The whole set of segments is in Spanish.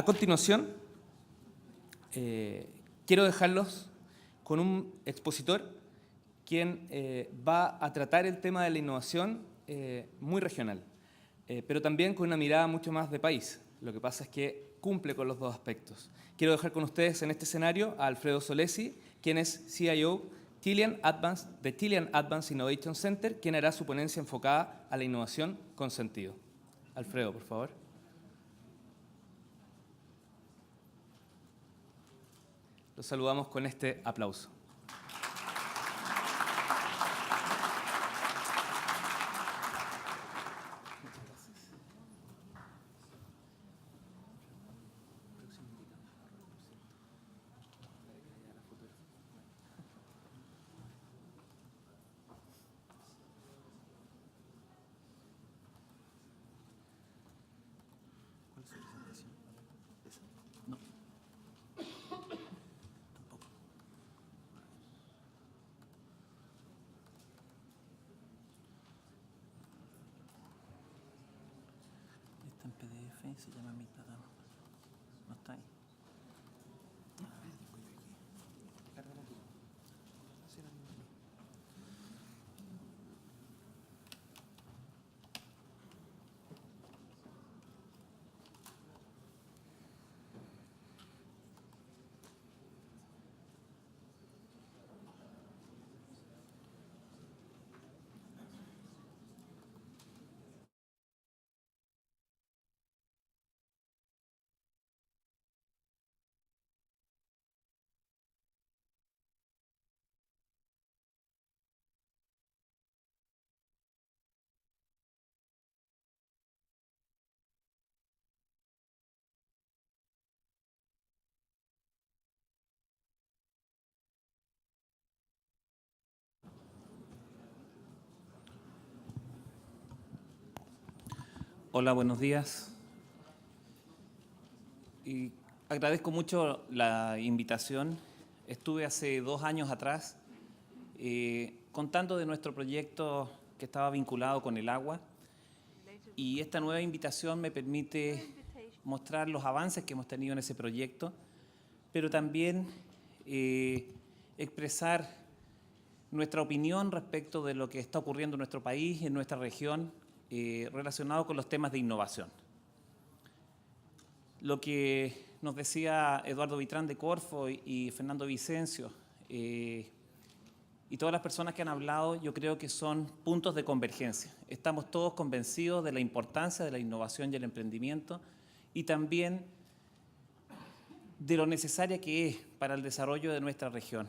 A continuación, quiero dejarlos con un expositor quien va a tratar el tema de la innovación muy regional, pero también con una mirada mucho más de país. Lo que pasa es que cumple con los dos aspectos. Quiero dejar con ustedes en este escenario a Alfredo Solesi, quien es CIO de Tillian Advanced Innovation Center, quien hará su ponencia enfocada a la innovación con sentido. Alfredo, por favor. Los saludamos con este aplauso. Está en PDF, se llama Mi Data. No está ahí. Hola, buenos días. Y agradezco mucho la invitación. Estuve hace 2 años atrás contando de nuestro proyecto que estaba vinculado con el agua, y esta nueva invitación me permite mostrar los avances que hemos tenido en ese proyecto, pero también expresar nuestra opinión respecto de lo que está ocurriendo en nuestro país, en nuestra región, relacionado con los temas de innovación. Lo que nos decía Eduardo Vitrán de Corfo y Fernando Vicencio y todas las personas que han hablado, yo creo que son puntos de convergencia. Estamos todos convencidos de la importancia de la innovación y el emprendimiento, y también de lo necesaria que es para el desarrollo de nuestra región.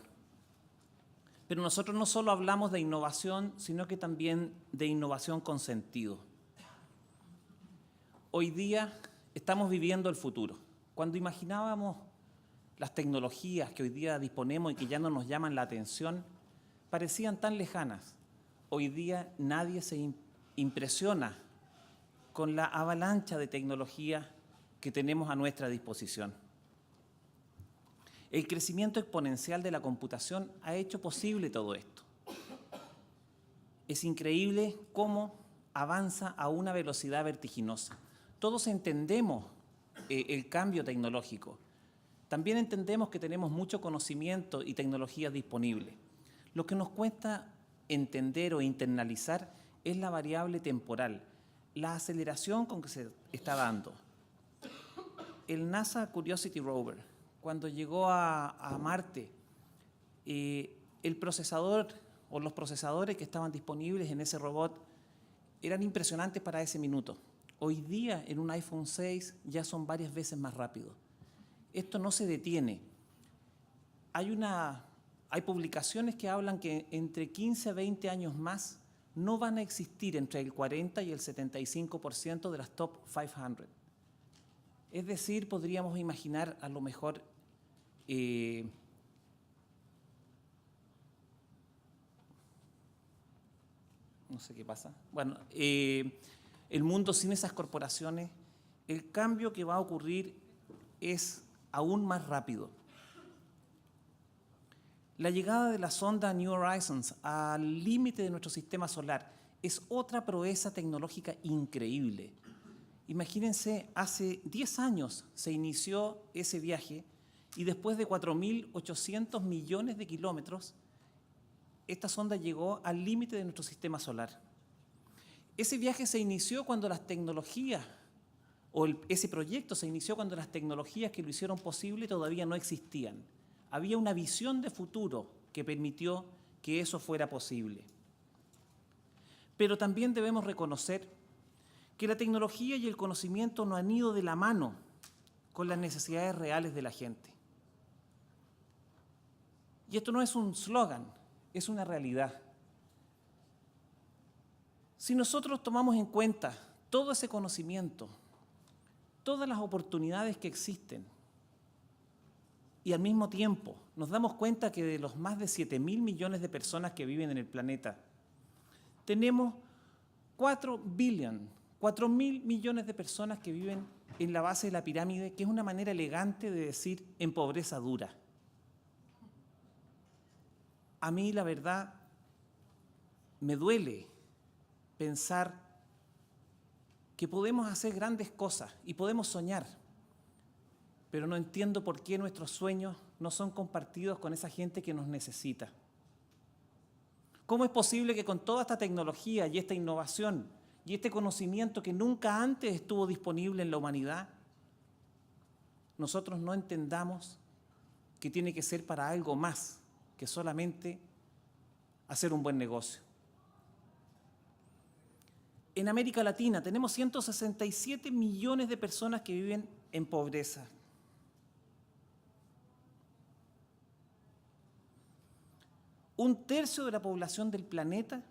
Pero nosotros no solo hablamos de innovación, sino que también de innovación con sentido. Hoy día estamos viviendo el futuro. Cuando imaginábamos las tecnologías que hoy día disponemos y que ya no nos llaman la atención, parecían tan lejanas. Hoy día nadie se impresiona con la avalancha de tecnología que tenemos a nuestra disposición. El crecimiento exponencial de la computación ha hecho posible todo esto. Es increíble cómo avanza a una velocidad vertiginosa. Todos entendemos el cambio tecnológico. También entendemos que tenemos mucho conocimiento y tecnología disponible. Lo que nos cuesta entender o internalizar es la variable temporal, la aceleración con que se está dando. El NASA Curiosity Rover, cuando llegó a Marte, el procesador o los procesadores que estaban disponibles en ese robot eran impresionantes para ese minuto. Hoy día en un iPhone 6 ya son varias veces más rápidos. Esto no se detiene. Hay publicaciones que hablan que entre 15 a 20 años más no van a existir entre el 40 y el 75% de las top 500. Es decir, podríamos imaginar a lo mejor no sé qué pasa. Bueno, el mundo sin esas corporaciones, el cambio que va a ocurrir es aún más rápido. La llegada de la sonda New Horizons al límite de nuestro sistema solar es otra proeza tecnológica increíble. Imagínense, hace 10 años se inició ese viaje y después de 4.800 millones de kilómetros, esta sonda llegó al límite de nuestro sistema solar. Ese viaje se inició cuando las tecnologías, ese proyecto se inició cuando las tecnologías que lo hicieron posible todavía no existían. Había una visión de futuro que permitió que eso fuera posible. Pero también debemos reconocer que la tecnología y el conocimiento no han ido de la mano con las necesidades reales de la gente. Y esto no es un slogan, es una realidad. Si nosotros tomamos en cuenta todo ese conocimiento, todas las oportunidades que existen, y al mismo tiempo nos damos cuenta que de los más de 7.000 millones de personas que viven en el planeta, tenemos 4.000 millones de personas que viven en la base de la pirámide, que es una manera elegante de decir en pobreza dura. A mí, la verdad, me duele pensar que podemos hacer grandes cosas y podemos soñar, pero no entiendo por qué nuestros sueños no son compartidos con esa gente que nos necesita. ¿Cómo es posible que con toda esta tecnología y esta innovación y este conocimiento que nunca antes estuvo disponible en la humanidad, nosotros no entendamos que tiene que ser para algo más que solamente hacer un buen negocio? En América Latina tenemos 167 millones de personas que viven en pobreza. Un tercio de la población del planeta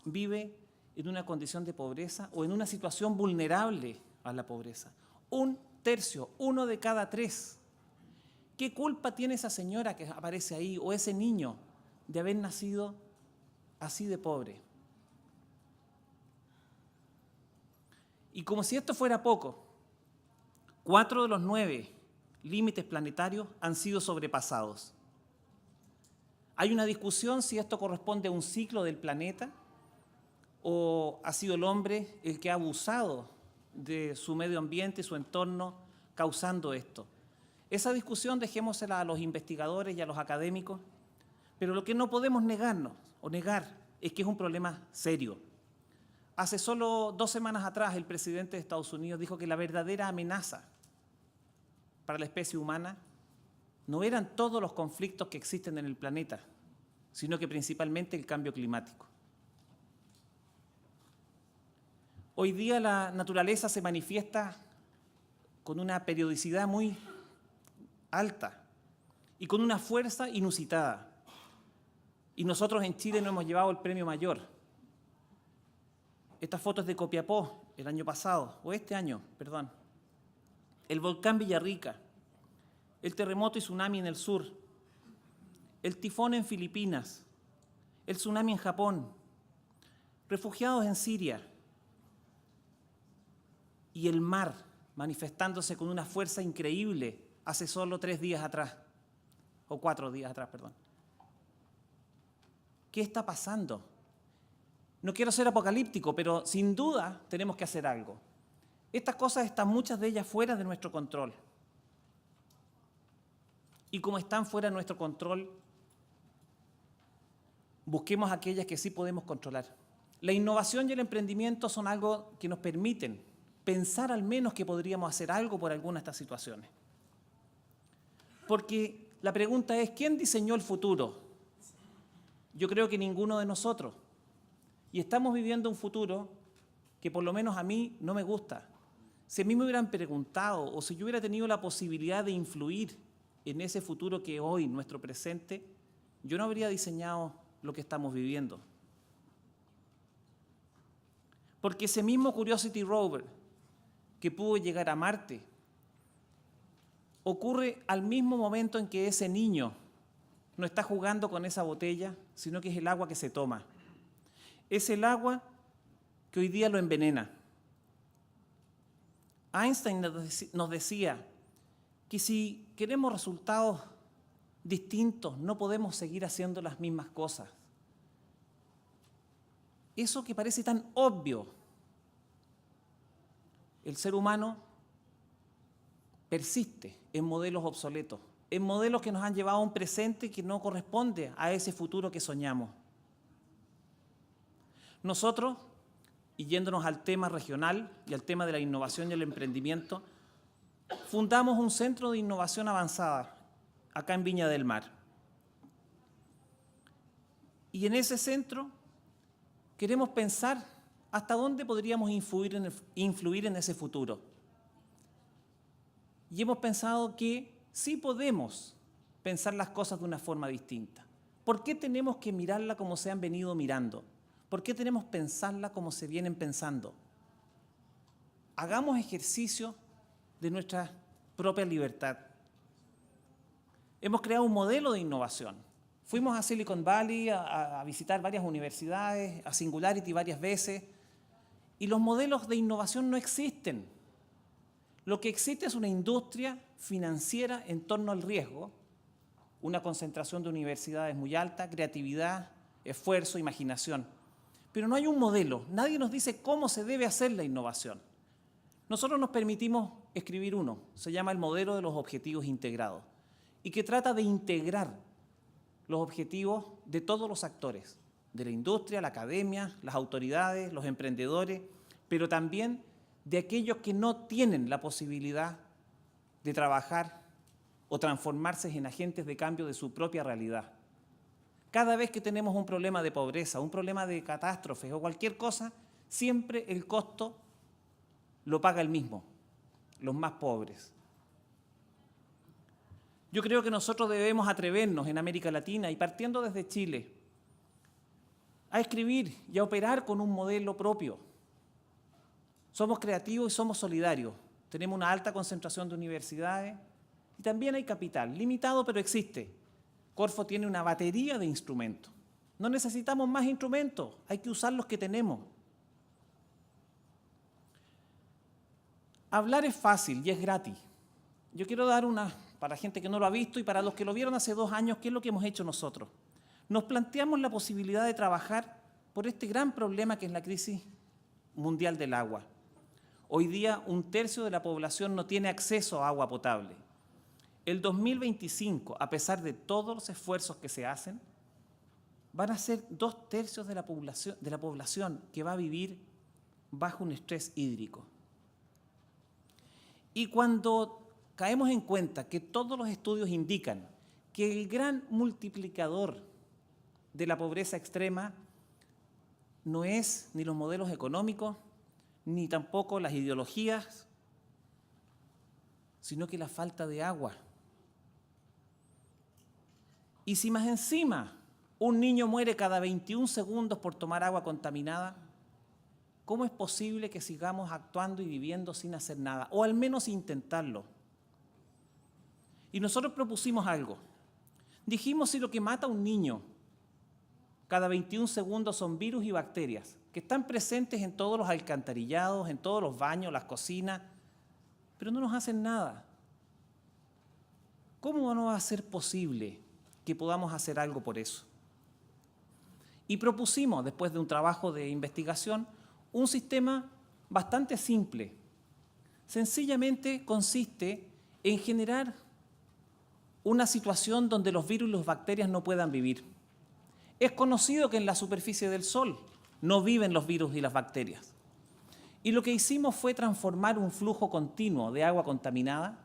vive en una condición de pobreza o en una situación vulnerable a la pobreza. Un tercio, 1 de cada 3. ¿Qué culpa tiene esa señora que aparece ahí o ese niño de haber nacido así de pobre? Y como si esto fuera poco, 4 de los 9 límites planetarios han sido sobrepasados. Hay una discusión si esto corresponde a un ciclo del planeta o ha sido el hombre el que ha abusado de su medio ambiente y su entorno causando esto. Esa discusión dejémosela a los investigadores y a los académicos, pero lo que no podemos negar es que es un problema serio. Hace solo 2 semanas atrás el presidente de Estados Unidos dijo que la verdadera amenaza para la especie humana no eran todos los conflictos que existen en el planeta, sino que principalmente el cambio climático. Hoy día la naturaleza se manifiesta con una periodicidad muy alta y con una fuerza inusitada. Y nosotros en Chile nos hemos llevado el premio mayor. Esta foto es de Copiapó, el año pasado, o este año, perdón. El volcán Villarrica, el terremoto y tsunami en el sur, el tifón en Filipinas, el tsunami en Japón, refugiados en Siria y el mar manifestándose con una fuerza increíble hace solo 3 días atrás, o 4 días atrás, perdón. ¿Qué está pasando? No quiero ser apocalíptico, pero sin duda tenemos que hacer algo. Estas cosas están muchas de ellas fuera de nuestro control. Y como están fuera de nuestro control, busquemos aquellas que sí podemos controlar. La innovación y el emprendimiento son algo que nos permiten pensar al menos que podríamos hacer algo por alguna de estas situaciones. Porque la pregunta es, ¿quién diseñó el futuro? Yo creo que ninguno de nosotros. Y estamos viviendo un futuro que por lo menos a mí no me gusta. Si a mí me hubieran preguntado o si yo hubiera tenido la posibilidad de influir en ese futuro que hoy, nuestro presente, yo no habría diseñado lo que estamos viviendo. Porque ese mismo Curiosity Rover que pudo llegar a Marte ocurre al mismo momento en que ese niño no está jugando con esa botella, sino que es el agua que se toma. Es el agua que hoy día lo envenena. Einstein nos decía que si queremos resultados distintos, no podemos seguir haciendo las mismas cosas. Eso que parece tan obvio, el ser humano persiste en modelos obsoletos, en modelos que nos han llevado a un presente que no corresponde a ese futuro que soñamos. Nosotros, y yéndonos al tema regional y al tema de la innovación y el emprendimiento, fundamos un centro de innovación avanzada acá en Viña del Mar. Y en ese centro queremos pensar hasta dónde podríamos influir en ese futuro. Y hemos pensado que sí podemos pensar las cosas de una forma distinta. ¿Por qué tenemos que mirarla como se han venido mirando? ¿Por qué tenemos que pensarla como se vienen pensando? Hagamos ejercicio de nuestra propia libertad. Hemos creado un modelo de innovación. Fuimos a Silicon Valley a visitar varias universidades, a Singularity varias veces, y los modelos de innovación no existen. Lo que existe es una industria financiera en torno al riesgo, una concentración de universidades muy alta, creatividad, esfuerzo, imaginación. Pero no hay un modelo, nadie nos dice cómo se debe hacer la innovación. Nosotros nos permitimos escribir uno, se llama el modelo de los objetivos integrados, y que trata de integrar los objetivos de todos los actores, de la industria, la academia, las autoridades, los emprendedores, pero también de aquellos que no tienen la posibilidad de trabajar o transformarse en agentes de cambio de su propia realidad. Cada vez que tenemos un problema de pobreza, un problema de catástrofes o cualquier cosa, siempre el costo lo paga el mismo, los más pobres. Yo creo que nosotros debemos atrevernos en América Latina y partiendo desde Chile a escribir y a operar con un modelo propio. Somos creativos y somos solidarios. Tenemos una alta concentración de universidades y también hay capital, limitado pero existe. Corfo tiene una batería de instrumentos. No necesitamos más instrumentos, hay que usar los que tenemos. Hablar es fácil y es gratis. Yo quiero dar para gente que no lo ha visto y para los que lo vieron hace 2 años, ¿qué es lo que hemos hecho nosotros? Nos planteamos la posibilidad de trabajar por este gran problema que es la crisis mundial del agua. Hoy día 1/3 de la población no tiene acceso a agua potable. El 2025, a pesar de todos los esfuerzos que se hacen, van a ser 2/3 de la población que va a vivir bajo un estrés hídrico. Y cuando caemos en cuenta que todos los estudios indican que el gran multiplicador de la pobreza extrema no es ni los modelos económicos, ni tampoco las ideologías, sino que la falta de agua. Y si más encima un niño muere cada 21 segundos por tomar agua contaminada, ¿cómo es posible que sigamos actuando y viviendo sin hacer nada? O al menos intentarlo. Y nosotros propusimos algo. Dijimos si lo que mata a un niño cada 21 segundos son virus y bacterias, que están presentes en todos los alcantarillados, en todos los baños, las cocinas, pero no nos hacen nada. ¿Cómo no va a ser posible que podamos hacer algo por eso? Y propusimos, después de un trabajo de investigación, un sistema bastante simple. Sencillamente consiste en generar una situación donde los virus y las bacterias no puedan vivir. Es conocido que en la superficie del Sol no viven los virus y las bacterias. Y lo que hicimos fue transformar un flujo continuo de agua contaminada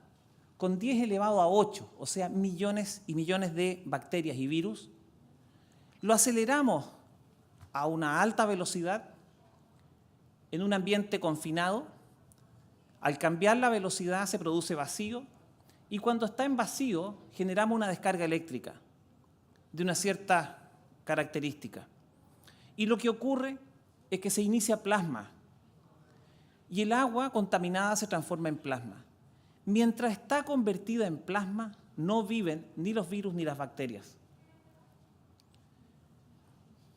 con 10 elevado a 8, o sea, millones y millones de bacterias y virus. Lo aceleramos a una alta velocidad en un ambiente confinado. Al cambiar la velocidad se produce vacío y cuando está en vacío generamos una descarga eléctrica de una cierta característica. Y lo que ocurre es que se inicia plasma y el agua contaminada se transforma en plasma. Mientras está convertida en plasma, no viven ni los virus ni las bacterias.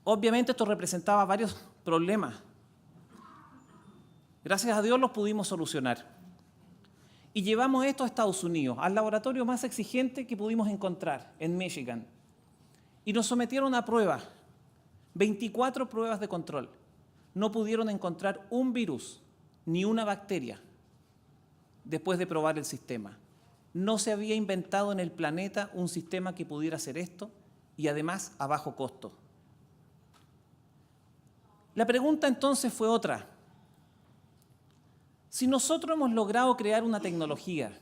Obviamente esto representaba varios problemas. Gracias a Dios los pudimos solucionar. Y llevamos esto a Estados Unidos, al laboratorio más exigente que pudimos encontrar en Michigan. Y nos sometieron a pruebas, 24 pruebas de control. No pudieron encontrar un virus ni una bacteria después de probar el sistema. No se había inventado en el planeta un sistema que pudiera hacer esto y además a bajo costo. La pregunta entonces fue otra. Si nosotros hemos logrado crear una tecnología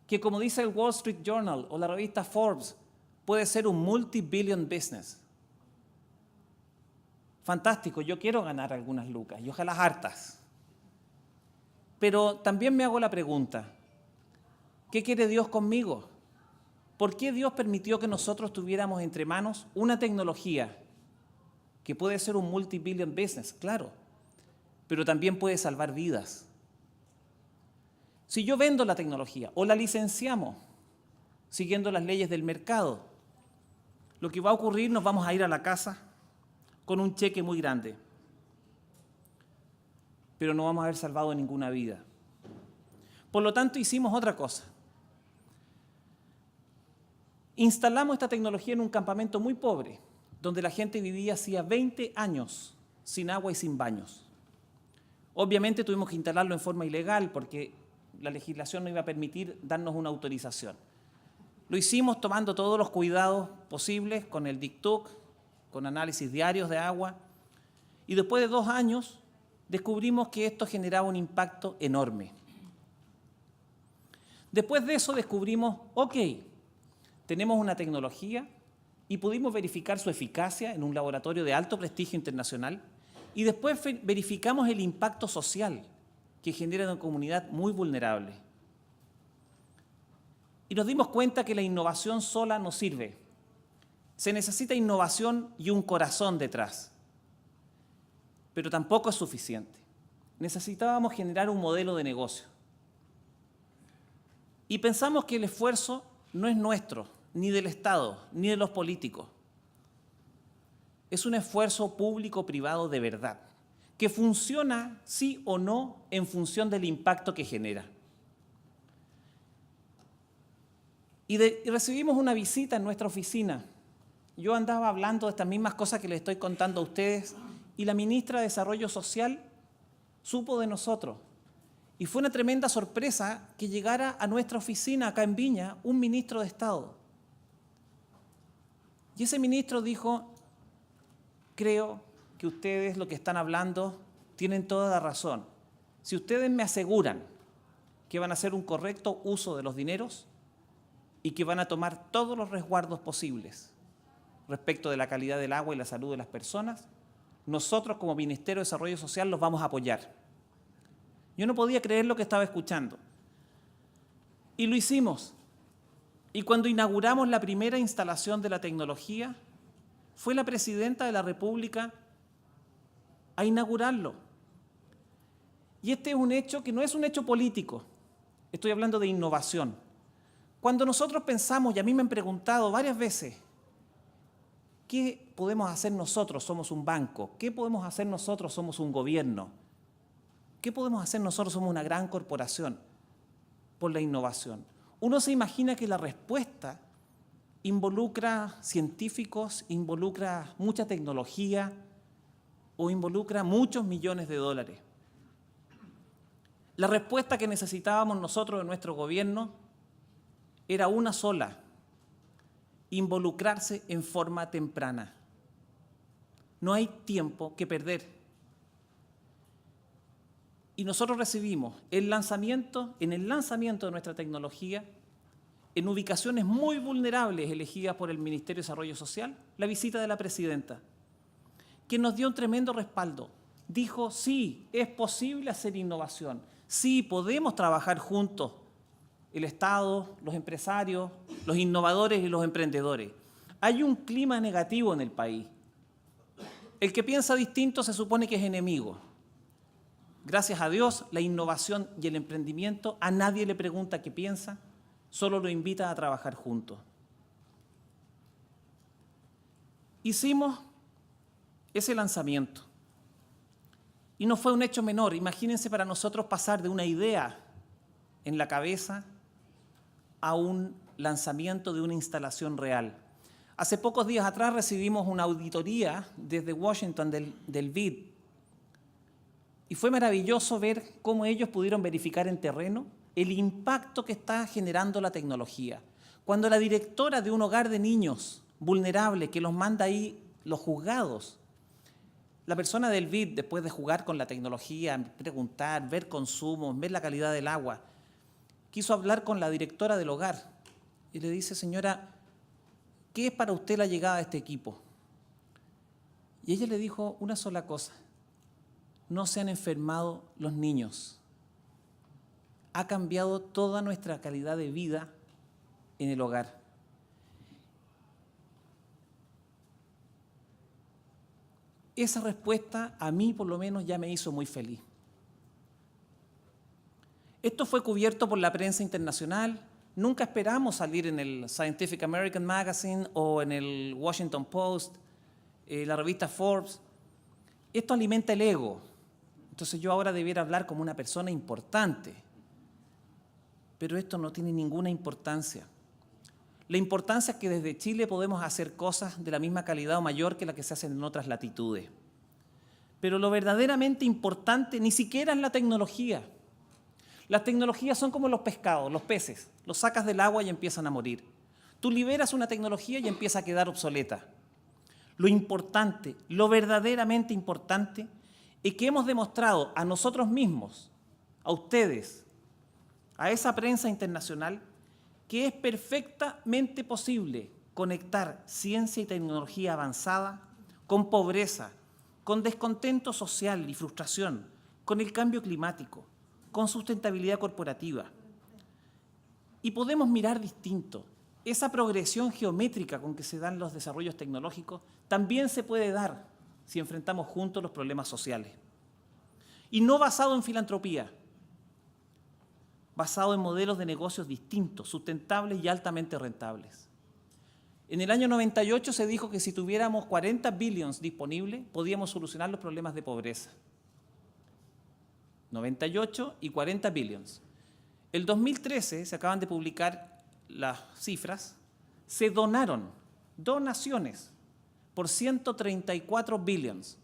que, como dice el Wall Street Journal o la revista Forbes, puede ser un multi-billion business. Fantástico, yo quiero ganar algunas lucas y ojalá hartas. Pero también me hago la pregunta, ¿qué quiere Dios conmigo? ¿Por qué Dios permitió que nosotros tuviéramos entre manos una tecnología que puede ser un multi-billion business? Claro, pero también puede salvar vidas. Si yo vendo la tecnología o la licenciamos siguiendo las leyes del mercado, lo que va a ocurrir, nos vamos a ir a la casa con un cheque muy grande, pero no vamos a haber salvado ninguna vida. Por lo tanto, hicimos otra cosa. Instalamos esta tecnología en un campamento muy pobre, donde la gente vivía hacía 20 años sin agua y sin baños. Obviamente tuvimos que instalarlo en forma ilegal porque la legislación no iba a permitir darnos una autorización. Lo hicimos tomando todos los cuidados posibles con el DICTUC, con análisis diarios de agua, y después de 2 años descubrimos que esto generaba un impacto enorme. Después de eso descubrimos, ok, tenemos una tecnología y pudimos verificar su eficacia en un laboratorio de alto prestigio internacional, y después verificamos el impacto social que genera en una comunidad muy vulnerable. Y nos dimos cuenta que la innovación sola no sirve. Se necesita innovación y un corazón detrás. Pero tampoco es suficiente. Necesitábamos generar un modelo de negocio. Y pensamos que el esfuerzo no es nuestro, ni del Estado, ni de los políticos. Es un esfuerzo público-privado de verdad, que funciona sí o no en función del impacto que genera. Y recibimos una visita en nuestra oficina. Yo andaba hablando de estas mismas cosas que les estoy contando a ustedes y la ministra de Desarrollo Social supo de nosotros. Y fue una tremenda sorpresa que llegara a nuestra oficina acá en Viña un ministro de Estado. Y ese ministro dijo, creo que ustedes lo que están hablando tienen toda la razón. Si ustedes me aseguran que van a hacer un correcto uso de los dineros y que van a tomar todos los resguardos posibles respecto de la calidad del agua y la salud de las personas, nosotros como Ministerio de Desarrollo Social los vamos a apoyar. Yo no podía creer lo que estaba escuchando. Y lo hicimos. Y cuando inauguramos la primera instalación de la tecnología, fue la Presidenta de la República a inaugurarlo. Y este es un hecho que no es un hecho político, estoy hablando de innovación. Cuando nosotros pensamos, y a mí me han preguntado varias veces, ¿qué podemos hacer nosotros? Somos un banco. ¿Qué podemos hacer nosotros? Somos un gobierno. ¿Qué podemos hacer nosotros? Somos una gran corporación por la innovación. Uno se imagina que la respuesta involucra científicos, involucra mucha tecnología o involucra muchos millones de dólares. La respuesta que necesitábamos nosotros en nuestro gobierno era una sola: involucrarse en forma temprana. No hay tiempo que perder. Y nosotros recibimos en el lanzamiento de nuestra tecnología, en ubicaciones muy vulnerables elegidas por el Ministerio de Desarrollo Social, la visita de la Presidenta, que nos dio un tremendo respaldo. Dijo, sí, es posible hacer innovación, sí, podemos trabajar juntos, el Estado, los empresarios, los innovadores y los emprendedores. Hay un clima negativo en el país. El que piensa distinto se supone que es enemigo. Gracias a Dios, la innovación y el emprendimiento a nadie le pregunta qué piensa, solo lo invita a trabajar juntos. Hicimos ese lanzamiento y no fue un hecho menor. Imagínense para nosotros pasar de una idea en la cabeza a un lanzamiento de una instalación real. Hace pocos días atrás recibimos una auditoría desde Washington del BID Y fue maravilloso ver cómo ellos pudieron verificar en terreno el impacto que está generando la tecnología. Cuando la directora de un hogar de niños vulnerables que los manda ahí los juzgados, la persona del BID, después de jugar con la tecnología, preguntar, ver consumos, ver la calidad del agua, quiso hablar con la directora del hogar y le dice: señora, ¿qué es para usted la llegada de este equipo? Y ella le dijo una sola cosa: no se han enfermado los niños. Ha cambiado toda nuestra calidad de vida en el hogar. Esa respuesta a mí por lo menos ya me hizo muy feliz. Esto fue cubierto por la prensa internacional. Nunca esperamos salir en el Scientific American Magazine o en el Washington Post, la revista Forbes. Esto alimenta el ego. Entonces yo ahora debiera hablar como una persona importante. Pero esto no tiene ninguna importancia. La importancia es que desde Chile podemos hacer cosas de la misma calidad o mayor que la que se hacen en otras latitudes. Pero lo verdaderamente importante ni siquiera es la tecnología. Las tecnologías son como los pescados, los peces. Los sacas del agua y empiezan a morir. Tú liberas una tecnología y empieza a quedar obsoleta. Lo importante, lo verdaderamente importante, es que hemos demostrado a nosotros mismos, a ustedes, a esa prensa internacional, que es perfectamente posible conectar ciencia y tecnología avanzada con pobreza, con descontento social y frustración, con el cambio climático, con sustentabilidad corporativa. Y podemos mirar distinto. Esa progresión geométrica con que se dan los desarrollos tecnológicos también se puede dar si enfrentamos juntos los problemas sociales. Y no basado en filantropía, basado en modelos de negocios distintos, sustentables y altamente rentables. En el año 98 se dijo que si tuviéramos 40 billions disponibles, podíamos solucionar los problemas de pobreza. 98 y 40 billions. El 2013, se acaban de publicar las cifras, se donaron donaciones por 134 billions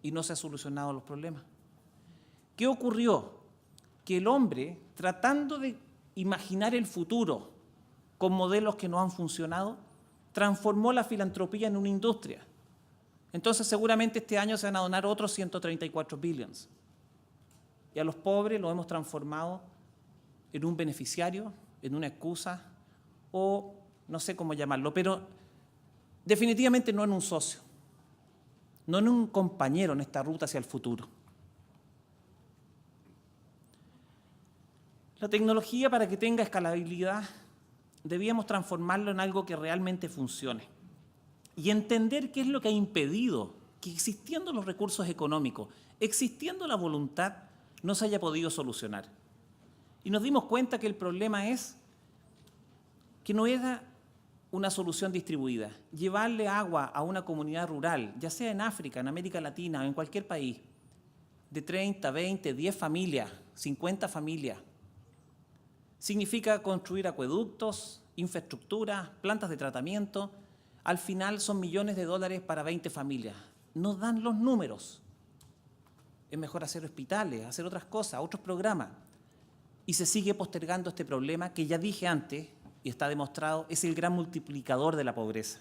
y no se han solucionado los problemas. ¿Qué ocurrió? Que el hombre, tratando de imaginar el futuro con modelos que no han funcionado, transformó la filantropía en una industria. Entonces seguramente este año se van a donar otros 134 billions. Y a los pobres los hemos transformado en un beneficiario, en una excusa, o no sé cómo llamarlo, pero definitivamente no en un socio, no en un compañero en esta ruta hacia el futuro. La tecnología, para que tenga escalabilidad, debíamos transformarlo en algo que realmente funcione y entender qué es lo que ha impedido que, existiendo los recursos económicos, existiendo la voluntad, no se haya podido solucionar. Y nos dimos cuenta que el problema es que no era una solución distribuida. Llevarle agua a una comunidad rural, ya sea en África, en América Latina o en cualquier país, de 30, 20, 10 familias, 50 familias, significa construir acueductos, infraestructura, plantas de tratamiento. Al final son millones de dólares para 20 familias. No dan los números. Es mejor hacer hospitales, hacer otras cosas, otros programas. Y se sigue postergando este problema que ya dije antes, y está demostrado, es el gran multiplicador de la pobreza.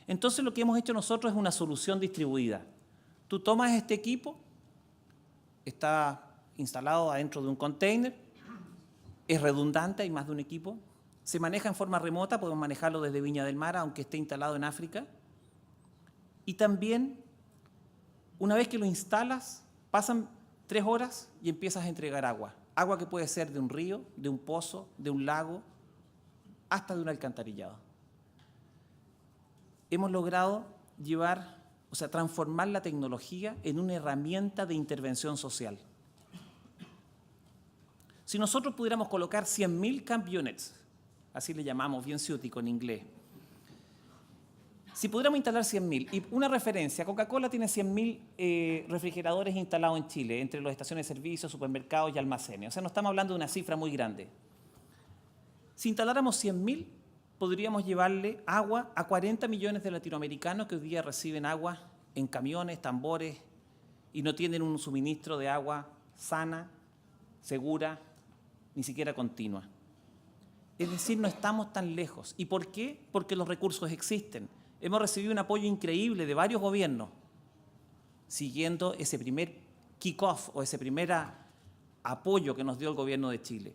Entonces lo que hemos hecho nosotros es una solución distribuida. Tú tomas este equipo, está instalado adentro de un container, es redundante, hay más de un equipo, se maneja en forma remota, podemos manejarlo desde Viña del Mar, aunque esté instalado en África. Y también, una vez que lo instalas, pasan 3 horas y empiezas a entregar agua. Agua que puede ser de un río, de un pozo, de un lago, hasta de un alcantarillado. Hemos logrado transformar la tecnología en una herramienta de intervención social. Si nosotros pudiéramos colocar 100.000 camp units, así le llamamos, bien ciútico en inglés, si pudiéramos instalar 100.000, y una referencia, Coca-Cola tiene 100.000 refrigeradores instalados en Chile, entre las estaciones de servicio, supermercados y almacenes, o sea, no estamos hablando de una cifra muy grande. Si instaláramos 100.000, podríamos llevarle agua a 40 millones de latinoamericanos que hoy día reciben agua en camiones, tambores, y no tienen un suministro de agua sana, segura, ni siquiera continua. Es decir, no estamos tan lejos. ¿Y por qué? Porque los recursos existen. Hemos recibido un apoyo increíble de varios gobiernos, siguiendo ese primer kick-off o ese primer apoyo que nos dio el gobierno de Chile.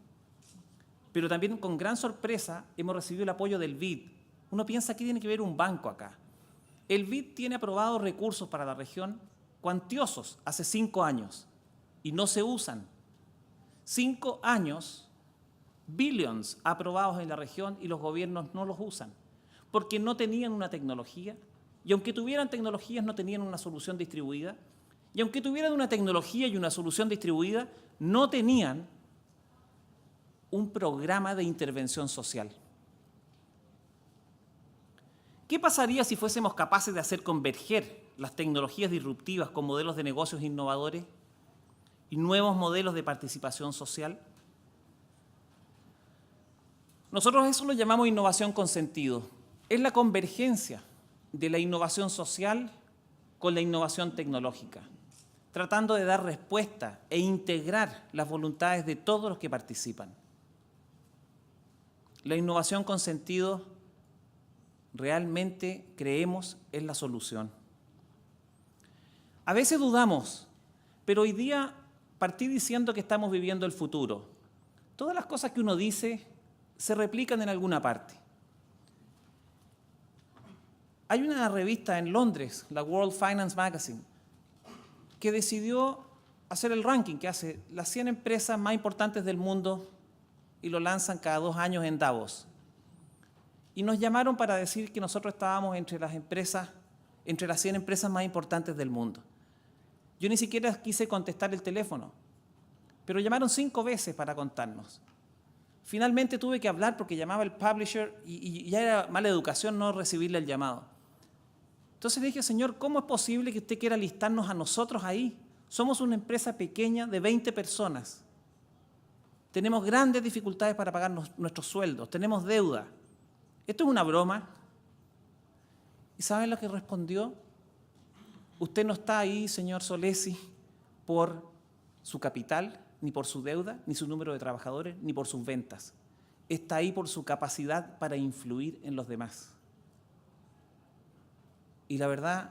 Pero también con gran sorpresa hemos recibido el apoyo del BID. Uno piensa que tiene que ver un banco acá. El BID tiene aprobados recursos para la región cuantiosos hace 5 años y no se usan. 5 años, billions aprobados en la región y los gobiernos no los usan porque no tenían una tecnología y aunque tuvieran tecnologías no tenían una solución distribuida y aunque tuvieran una tecnología y una solución distribuida no tenían un programa de intervención social. ¿Qué pasaría si fuésemos capaces de hacer converger las tecnologías disruptivas con modelos de negocios innovadores y nuevos modelos de participación social? Nosotros eso lo llamamos innovación con sentido. Es la convergencia de la innovación social con la innovación tecnológica, tratando de dar respuesta e integrar las voluntades de todos los que participan. La innovación con sentido realmente creemos es la solución. A veces dudamos, pero hoy día partí diciendo que estamos viviendo el futuro. Todas las cosas que uno dice se replican en alguna parte. Hay una revista en Londres, la World Finance Magazine, que decidió hacer el ranking que hace las 100 empresas más importantes del mundo y lo lanzan cada 2 años en Davos. Y nos llamaron para decir que nosotros estábamos entre las 100 empresas más importantes del mundo. Yo ni siquiera quise contestar el teléfono, pero llamaron 5 veces para contarnos. Finalmente tuve que hablar porque llamaba el publisher y ya era mala educación no recibirle el llamado. Entonces le dije, señor, ¿cómo es posible que usted quiera listarnos a nosotros ahí? Somos una empresa pequeña de 20 personas. Tenemos grandes dificultades para pagar nuestros sueldos, tenemos deuda. ¿Esto es una broma? ¿Y saben lo que respondió? Usted no está ahí, señor Solesi, por su capital, ni por su deuda, ni su número de trabajadores, ni por sus ventas. Está ahí por su capacidad para influir en los demás. Y la verdad,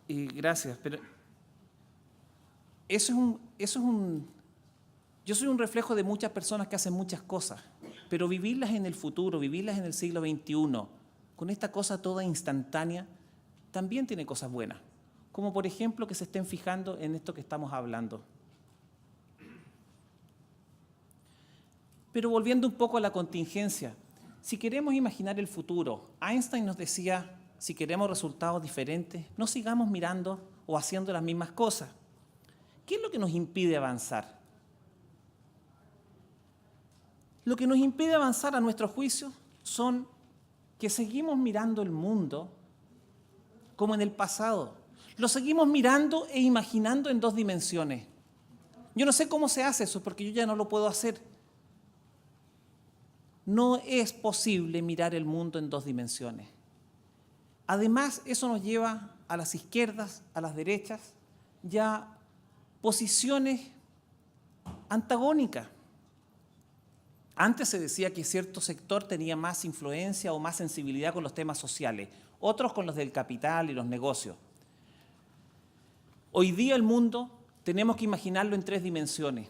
y gracias, pero yo soy un reflejo de muchas personas que hacen muchas cosas, pero vivirlas en el futuro, vivirlas en el siglo XXI, con esta cosa toda instantánea, también tiene cosas buenas. Como por ejemplo que se estén fijando en esto que estamos hablando. Pero volviendo un poco a la contingencia, si queremos imaginar el futuro, Einstein nos decía, si queremos resultados diferentes, no sigamos mirando o haciendo las mismas cosas. ¿Qué es lo que nos impide avanzar? Lo que nos impide avanzar a nuestro juicio son que seguimos mirando el mundo como en el pasado. Lo seguimos mirando e imaginando en 2 dimensiones. Yo no sé cómo se hace eso, porque yo ya no lo puedo hacer. No es posible mirar el mundo en 2 dimensiones. Además, eso nos lleva a las izquierdas, a las derechas, ya posiciones antagónicas. Antes se decía que cierto sector tenía más influencia o más sensibilidad con los temas sociales, otros con los del capital y los negocios. Hoy día el mundo tenemos que imaginarlo en 3 dimensiones.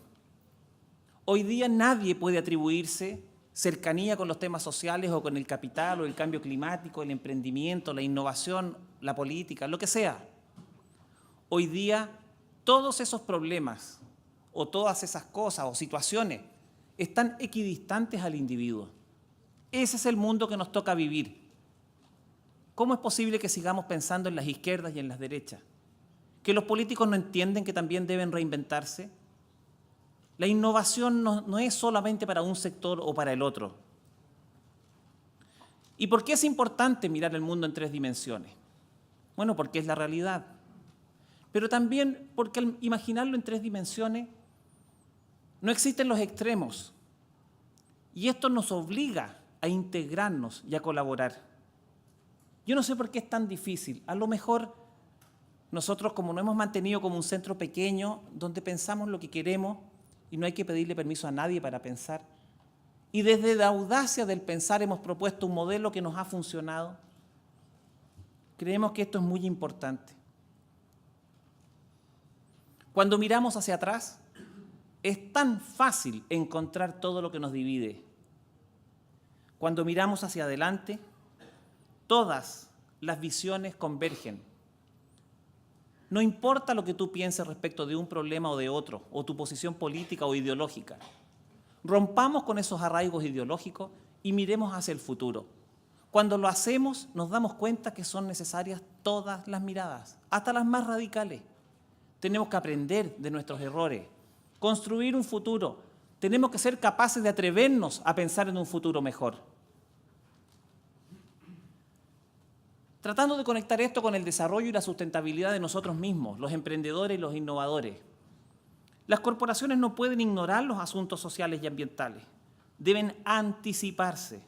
Hoy día nadie puede atribuirse cercanía con los temas sociales o con el capital o el cambio climático, el emprendimiento, la innovación, la política, lo que sea. Hoy día todos esos problemas o todas esas cosas o situaciones están equidistantes al individuo. Ese es el mundo que nos toca vivir. ¿Cómo es posible que sigamos pensando en las izquierdas y en las derechas? ¿Que los políticos no entienden que también deben reinventarse? La innovación no es solamente para un sector o para el otro. ¿Y por qué es importante mirar el mundo en 3 dimensiones? Bueno, porque es la realidad. pero también porque al imaginarlo en 3 dimensiones no existen los extremos. Y esto nos obliga a integrarnos y a colaborar. Yo no sé por qué es tan difícil. A lo mejor nosotros, como nos hemos mantenido como un centro pequeño, donde pensamos lo que queremos y no hay que pedirle permiso a nadie para pensar, y desde la audacia del pensar hemos propuesto un modelo que nos ha funcionado, creemos que esto es muy importante. Cuando miramos hacia atrás, es tan fácil encontrar todo lo que nos divide. Cuando miramos hacia adelante, todas las visiones convergen. No importa lo que tú pienses respecto de un problema o de otro, o tu posición política o ideológica. Rompamos con esos arraigos ideológicos y miremos hacia el futuro. Cuando lo hacemos, nos damos cuenta que son necesarias todas las miradas, hasta las más radicales. Tenemos que aprender de nuestros errores, construir un futuro. Tenemos que ser capaces de atrevernos a pensar en un futuro mejor. Tratando de conectar esto con el desarrollo y la sustentabilidad de nosotros mismos, los emprendedores y los innovadores. Las corporaciones no pueden ignorar los asuntos sociales y ambientales. Deben anticiparse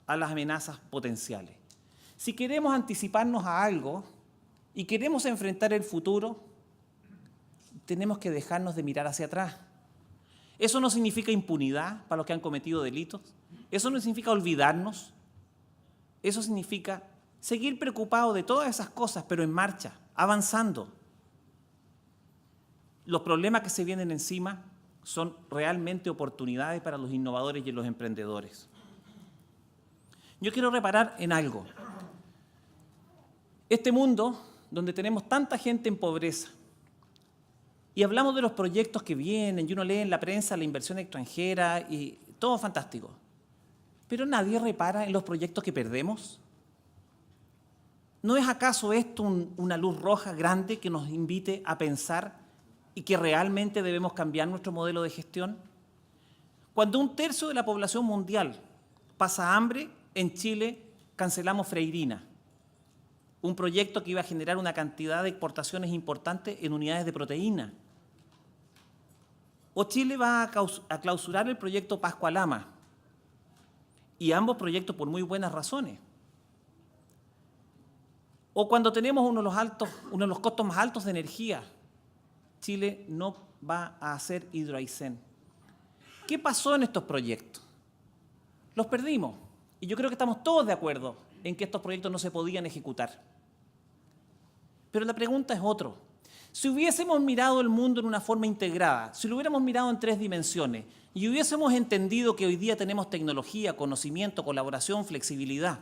a las amenazas potenciales. Si queremos anticiparnos a algo y queremos enfrentar el futuro, tenemos que dejarnos de mirar hacia atrás. Eso no significa impunidad para los que han cometido delitos. Eso no significa olvidarnos. Eso significa seguir preocupados de todas esas cosas, pero en marcha, avanzando. Los problemas que se vienen encima son realmente oportunidades para los innovadores y los emprendedores. Yo quiero reparar en algo. Este mundo, donde tenemos tanta gente en pobreza, y hablamos de los proyectos que vienen, y uno lee en la prensa la inversión extranjera, y todo fantástico. Pero nadie repara en los proyectos que perdemos. ¿No es acaso esto una luz roja grande que nos invite a pensar y que realmente debemos cambiar nuestro modelo de gestión? Cuando 1/3 de la población mundial pasa hambre, en Chile cancelamos Freirina, un proyecto que iba a generar una cantidad de exportaciones importantes en unidades de proteína. O Chile va a clausurar el proyecto Pascualama, y ambos proyectos por muy buenas razones. O cuando tenemos uno de los costos más altos de energía, Chile no va a hacer Hidroaicén. ¿Qué pasó en estos proyectos? Los perdimos. Y yo creo que estamos todos de acuerdo en que estos proyectos no se podían ejecutar. Pero la pregunta es otra. Si hubiésemos mirado el mundo en una forma integrada, si lo hubiéramos mirado en 3 dimensiones y hubiésemos entendido que hoy día tenemos tecnología, conocimiento, colaboración, flexibilidad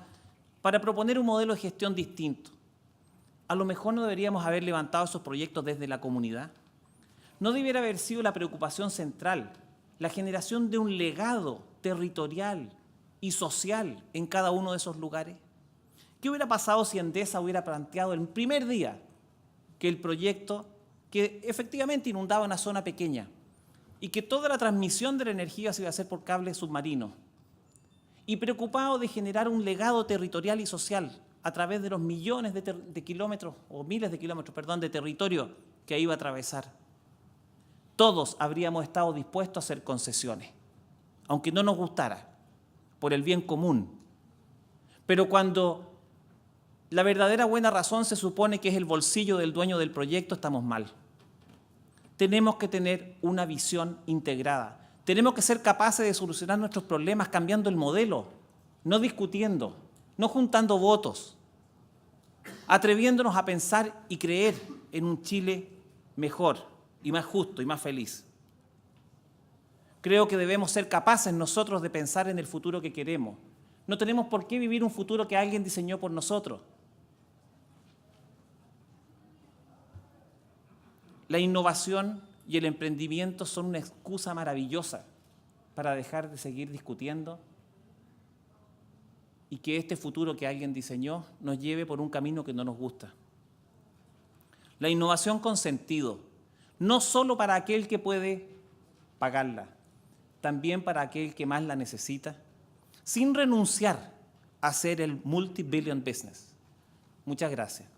para proponer un modelo de gestión distinto, a lo mejor no deberíamos haber levantado esos proyectos desde la comunidad. No debiera haber sido la preocupación central, la generación de un legado territorial y social en cada uno de esos lugares. ¿Qué hubiera pasado si Endesa hubiera planteado el primer día que el proyecto, que efectivamente inundaba una zona pequeña y que toda la transmisión de la energía se iba a hacer por cables submarinos, y preocupado de generar un legado territorial y social a través de los millones de kilómetros, o miles de kilómetros, perdón, de territorio que iba a atravesar? Todos habríamos estado dispuestos a hacer concesiones, aunque no nos gustara, por el bien común. Pero cuando la verdadera buena razón se supone que es el bolsillo del dueño del proyecto, estamos mal. Tenemos que tener una visión integrada. Tenemos que ser capaces de solucionar nuestros problemas cambiando el modelo, no discutiendo, no juntando votos, atreviéndonos a pensar y creer en un Chile mejor y más justo y más feliz. Creo que debemos ser capaces nosotros de pensar en el futuro que queremos. No tenemos por qué vivir un futuro que alguien diseñó por nosotros. La innovación y el emprendimiento son una excusa maravillosa para dejar de seguir discutiendo y que este futuro que alguien diseñó nos lleve por un camino que no nos gusta. La innovación con sentido, no solo para aquel que puede pagarla, también para aquel que más la necesita, sin renunciar a ser el multi-billion business. Muchas gracias.